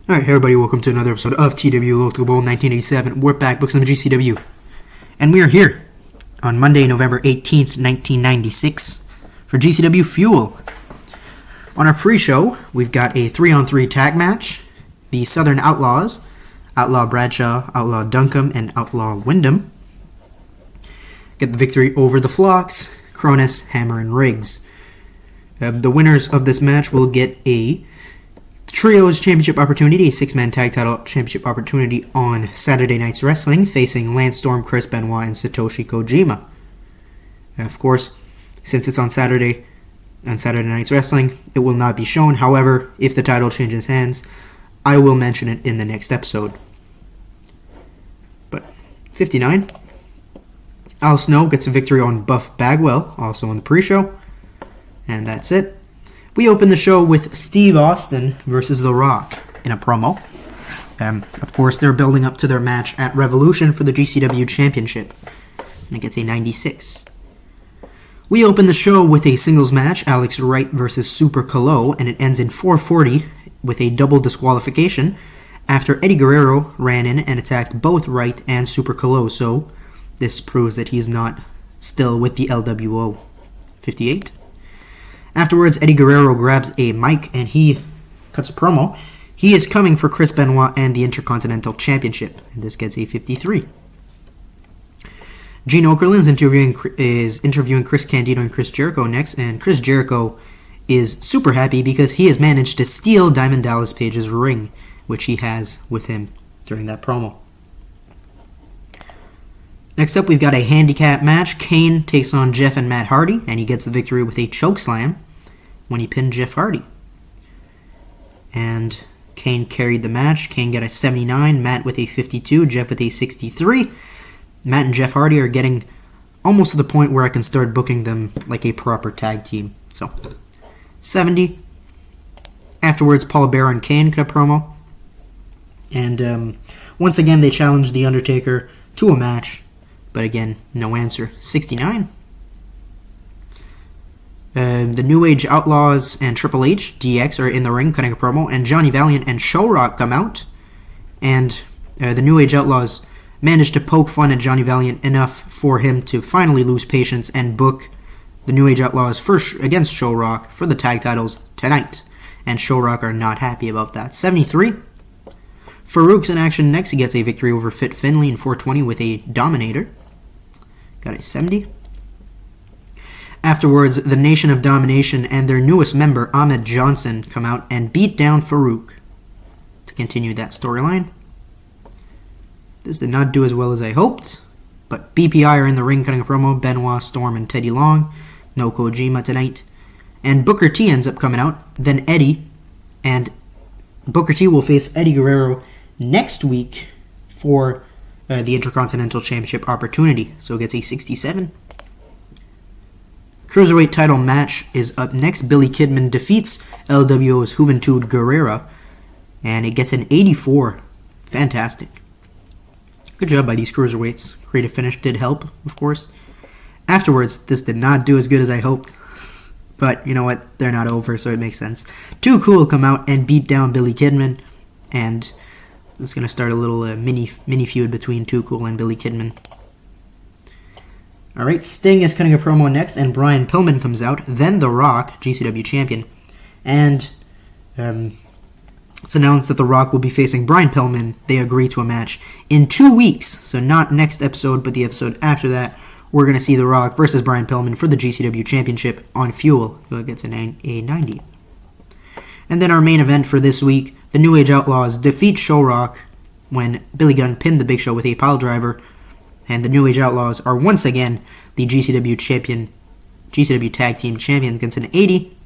Alright, hey everybody, welcome to another episode of TEWX Local Bowl 1987. We're back, books on the GCW. And we are here on Monday, November 18th, 1996 for GCW Fuel. On our pre-show, we've got a 3-on-3 tag match. The Southern Outlaws, Outlaw Bradshaw, Outlaw Duncombe, and Outlaw Wyndham get the victory over the Flocks, Cronus, Hammer, and Riggs. The winners of this match will get a Trios Championship opportunity, a 6-man tag title championship opportunity on Saturday Night's Wrestling, facing Lance Storm, Chris Benoit, and Satoshi Kojima. And of course, since it's on Saturday Night's Wrestling, it will not be shown. However, if the title changes hands, I will mention it in the next episode. But 59, Al Snow gets a victory on Buff Bagwell, also on the pre-show, and that's it. We open the show with Steve Austin versus The Rock in a promo. Of course, they're building up to their match at Revolution for the GCW Championship. And it gets a 96. We open the show with a singles match, Alex Wright versus Super Calo, and it ends in 440 with a double disqualification after Eddie Guerrero ran in and attacked both Wright and Super Calo, so this proves that he's not still with the LWO. 58. Afterwards, Eddie Guerrero grabs a mic and he cuts a promo. He is coming for Chris Benoit and the Intercontinental Championship, and this gets a 53. Gene Okerlund is interviewing Chris Candido and Chris Jericho next, and Chris Jericho is super happy because he has managed to steal Diamond Dallas Page's ring, which he has with him during that promo. Next up, we've got a handicap match. Kane takes on Jeff and Matt Hardy, and he gets the victory with a chokeslam when he pinned Jeff Hardy. And Kane carried the match. Kane got a 79, Matt with a 52, Jeff with a 63. Matt and Jeff Hardy are getting almost to the point where I can start booking them like a proper tag team. So, 70. Afterwards, Paul Bearer and Kane cut a promo. And once again, they challenged The Undertaker to a match. But again, no answer. 69. The New Age Outlaws and Triple H, DX, are in the ring cutting a promo, and Johnny Valiant and Showrock come out. And the New Age Outlaws managed to poke fun at Johnny Valiant enough for him to finally lose patience and book the New Age Outlaws against Showrock for the tag titles tonight. And Showrock are not happy about that. 73. Farouk's in action next. He gets a victory over Fit Finlay in 420 with a Dominator. Got a 70. Afterwards, the Nation of Domination and their newest member, Ahmed Johnson, come out and beat down Farouk to continue that storyline. This did not do as well as I hoped, but BPI are in the ring cutting a promo. Benoit, Storm, and Teddy Long. No Kojima tonight. And Booker T ends up coming out. Then Eddie. And Booker T will face Eddie Guerrero next week for the Intercontinental Championship opportunity. So it gets a 67. Cruiserweight title match is up next. Billy Kidman defeats LWO's Juventud Guerrera, and it gets an 84. Fantastic. Good job by these cruiserweights. Creative finish did help, of course. Afterwards, this did not do as good as I hoped, but you know what? They're not over, so it makes sense. Too Cool come out and beat down Billy Kidman, and it's going to start a little mini feud between Too Cool and Billy Kidman. Alright, Sting is cutting a promo next, and Brian Pillman comes out. Then The Rock, GCW champion. And it's announced that The Rock will be facing Brian Pillman. They agree to a match in 2 weeks. So not next episode, but the episode after that. We're going to see The Rock versus Brian Pillman for the GCW championship on Fuel. So it gets a 90. And then our main event for this week, the New Age Outlaws defeat Showrock when Billy Gunn pinned the Big Show with a pile driver. And the New Age Outlaws are once again the GCW Tag Team Champions against an 80.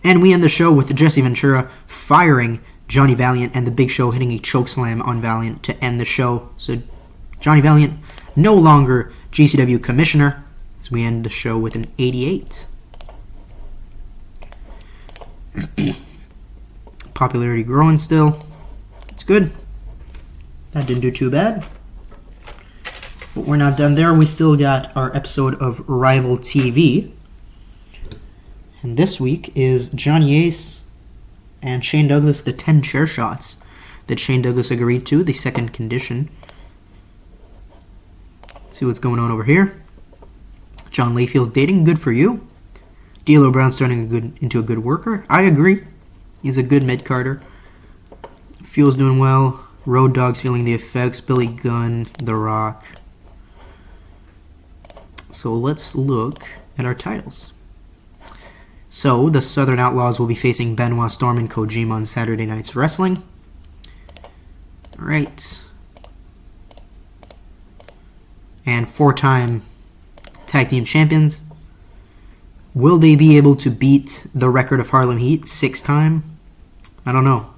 And we end the show with Jesse Ventura firing Johnny Valiant and the Big Show hitting a chokeslam on Valiant to end the show. So Johnny Valiant no longer GCW Commissioner, as we end the show with an 88. Popularity growing still. It's good. That didn't do too bad. But we're not done there. We still got our episode of Rival TV. And this week is Johnny Ace And Shane Douglas, the 10 chair shots that Shane Douglas agreed to, the second condition. See what's going on over here. John Layfield's dating, good for you. D'Lo Brown's turning into a good worker. I agree. He's a good mid-carder. Fuel's doing well. Road Dogg's feeling the effects. Billy Gunn, The Rock. So let's look at our titles. So the Southern Outlaws will be facing Benoit, Storm, and Kojima on Saturday Night's Wrestling. Alright. And 4-time tag team champions. Will they be able to beat the record of Harlem Heat 6-time? I don't know.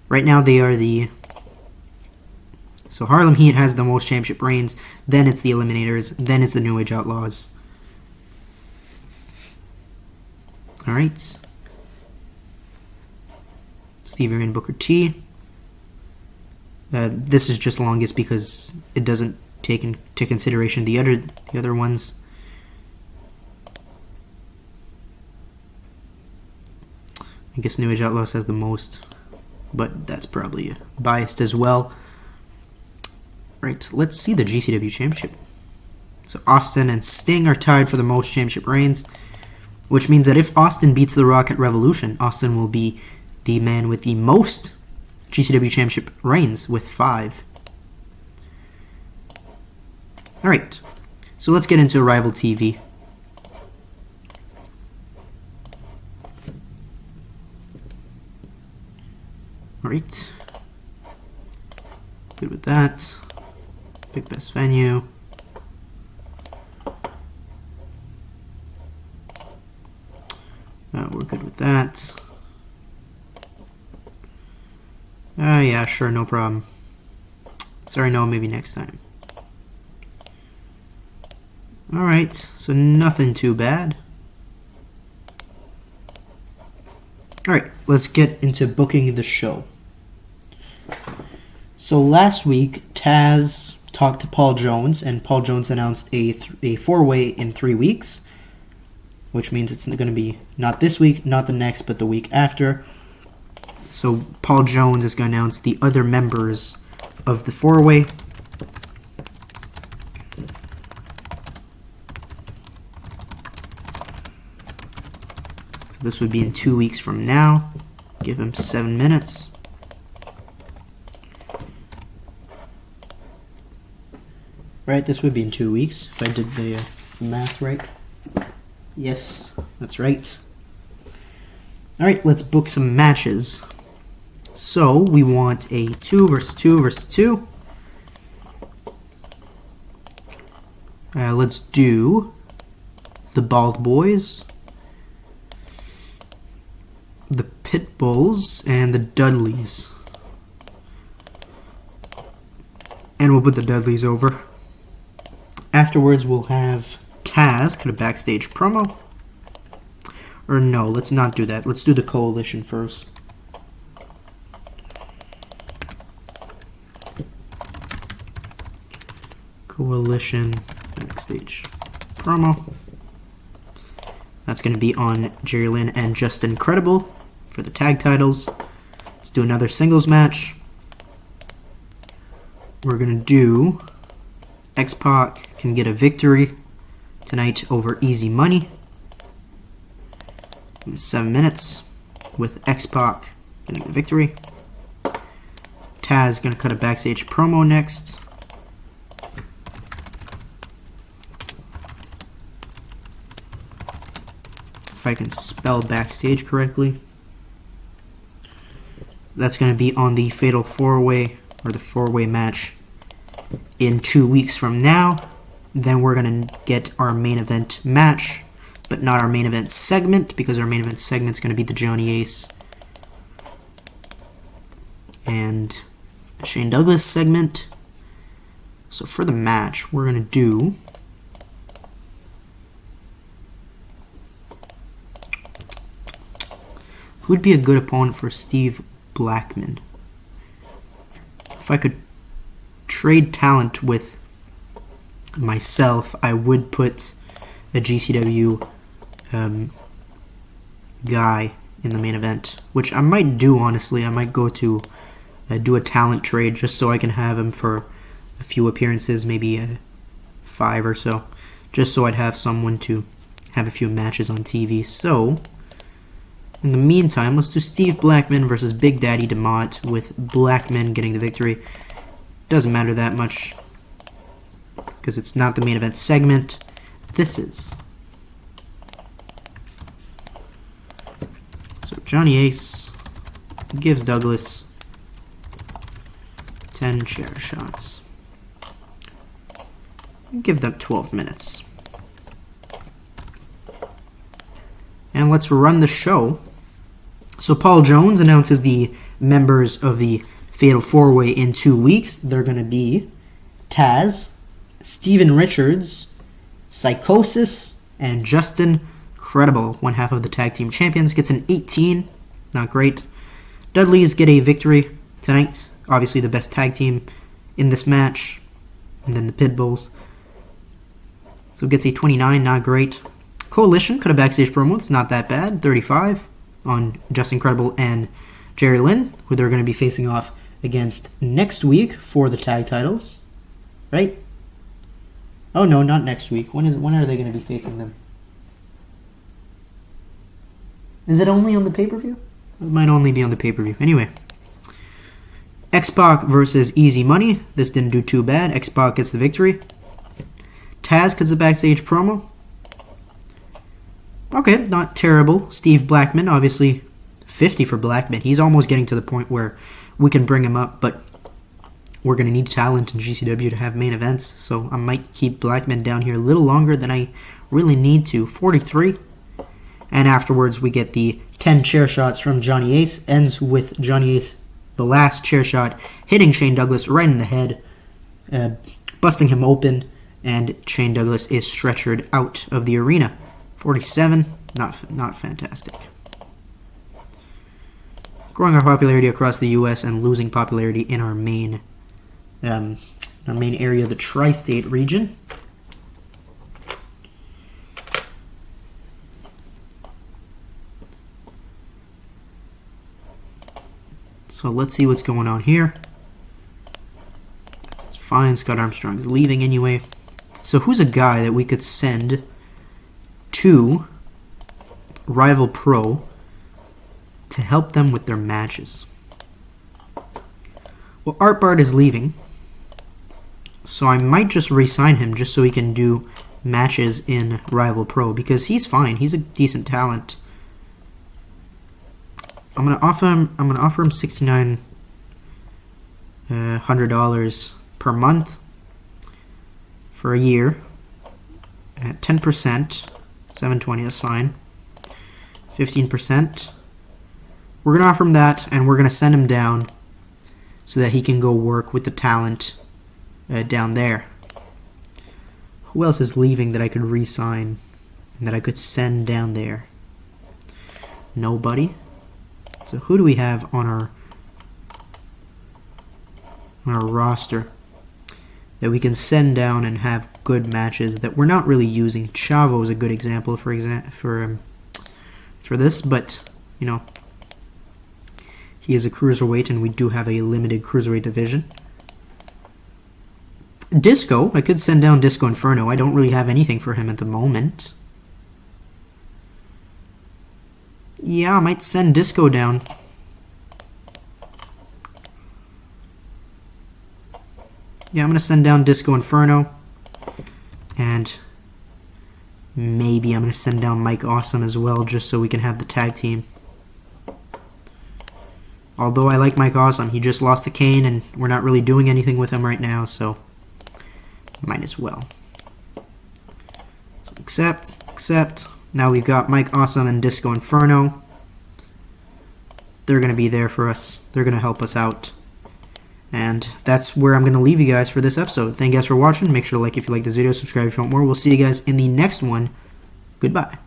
Right now they are the... So Harlem Heat has the most championship reigns, then it's the Eliminators, then it's the New Age Outlaws. Alright. Stevie Ray and Booker T. This is just longest because it doesn't take into consideration the other ones. I guess New Age Outlaws has the most, but that's probably biased as well. Right, let's see the GCW Championship. So Austin and Sting are tied for the most championship reigns, which means that if Austin beats The Rock at Revolution, Austin will be the man with the most GCW Championship reigns with 5. Alright, so let's get into Rival TV. Alright, good with that. Pick best venue. We're good with that. Yeah, sure, no problem. Sorry, no, maybe next time. Alright, so nothing too bad. Alright, let's get into booking the show. So last week, Taz talked to Paul Jones, and Paul Jones announced a 4-way in 3 weeks, which means it's going to be not this week, not the next, but the week after. So Paul Jones is going to announce the other members of the 4-way. So this would be in 2 weeks from now. Give him 7 minutes. Right, this would be in 2 weeks, if I did the math right. Yes, that's right. Alright, let's book some matches. So, we want a 2 versus 2 versus 2. Let's do the Bald Boys, the Pitbulls, and the Dudleys. And we'll put the Dudleys over. Afterwards, we'll have Taz cut a backstage promo. Or no, let's not do that. Let's do the Coalition first. Coalition backstage promo. That's going to be on Jerry Lynn and Justin Credible for the tag titles. Let's do another singles match. We're going to do X-Pac can get a victory tonight over Easy Money. 7 minutes with X-Pac getting the victory. Taz going to cut a backstage promo next. If I can spell backstage correctly. That's going to be on the Fatal 4-Way, or the 4-Way match in 2 weeks from now. Then we're going to get our main event match, but not our main event segment, because our main event segment is going to be the Johnny Ace and Shane Douglas segment. So for the match, we're going to do who would be a good opponent for Steve Blackman? If I could trade talent with myself, I would put a GCW guy in the main event, which I might do, honestly. I might go to do a talent trade just so I can have him for a few appearances, maybe 5 or so, just so I'd have someone to have a few matches on TV. So, in the meantime, let's do Steve Blackman versus Big Daddy DeMott, with Blackman getting the victory. Doesn't matter that much, because it's not the main event segment. This is. So Johnny Ace gives Douglas 10 chair shots. Give them 12 minutes. And let's run the show. So Paul Jones announces the members of the Fatal 4-Way in 2 weeks. They're going to be Taz, Steven Richards, Psychosis, and Justin Credible. One half of the tag team champions gets an 18. Not great. Dudleys get a victory tonight. Obviously the best tag team in this match. And then the Pitbulls. So it gets a 29. Not great. Coalition cut a backstage promo. It's not that bad. 35 on Justin Credible and Jerry Lynn, who they're going to be facing off against next week for the tag titles. Right? Oh no, not next week. When are they going to be facing them? Is it only on the pay-per-view? It might only be on the pay-per-view. Anyway. X-Pac versus Easy Money. This didn't do too bad. X-Pac gets the victory. Taz cuts a backstage promo. Okay, not terrible. Steve Blackman, obviously 50 for Blackman. He's almost getting to the point where we can bring him up, but we're going to need talent in GCW to have main events, so I might keep Blackman down here a little longer than I really need to. 43. And afterwards, we get the 10 chair shots from Johnny Ace. Ends with Johnny Ace, the last chair shot, hitting Shane Douglas right in the head, busting him open, and Shane Douglas is stretchered out of the arena. 47, not fantastic. Growing our popularity across the U.S. and losing popularity in our main area, the tri-state region. So let's see what's going on here. It's fine. Scott Armstrong's leaving anyway. So who's a guy that we could send to Rival Pro to help them with their matches? Well, Art Bard is leaving, so I might just re-sign him just so he can do matches in Rival Pro, because he's fine. He's a decent talent. I'm gonna offer him $6,900 per month for a year at 10%. 720, that's fine. 15%. We're going to offer him that, and we're going to send him down so that he can go work with the talent down there. Who else is leaving that I could re-sign and that I could send down there? Nobody. So who do we have on our roster that we can send down and have good matches that we're not really using? Chavo is a good example for this, but you know, he is a cruiserweight, and we do have a limited cruiserweight division. Disco, I could send down Disco Inferno. I don't really have anything for him at the moment. Yeah, I might send Disco down. Yeah, I'm going to send down Disco Inferno. And maybe I'm going to send down Mike Awesome as well, just so we can have the tag team. Although I like Mike Awesome, he just lost to Kane, and we're not really doing anything with him right now, so might as well. So accept. Now we've got Mike Awesome and Disco Inferno. They're going to be there for us. They're going to help us out. And that's where I'm going to leave you guys for this episode. Thank you guys for watching. Make sure to like if you like this video. Subscribe if you want more. We'll see you guys in the next one. Goodbye.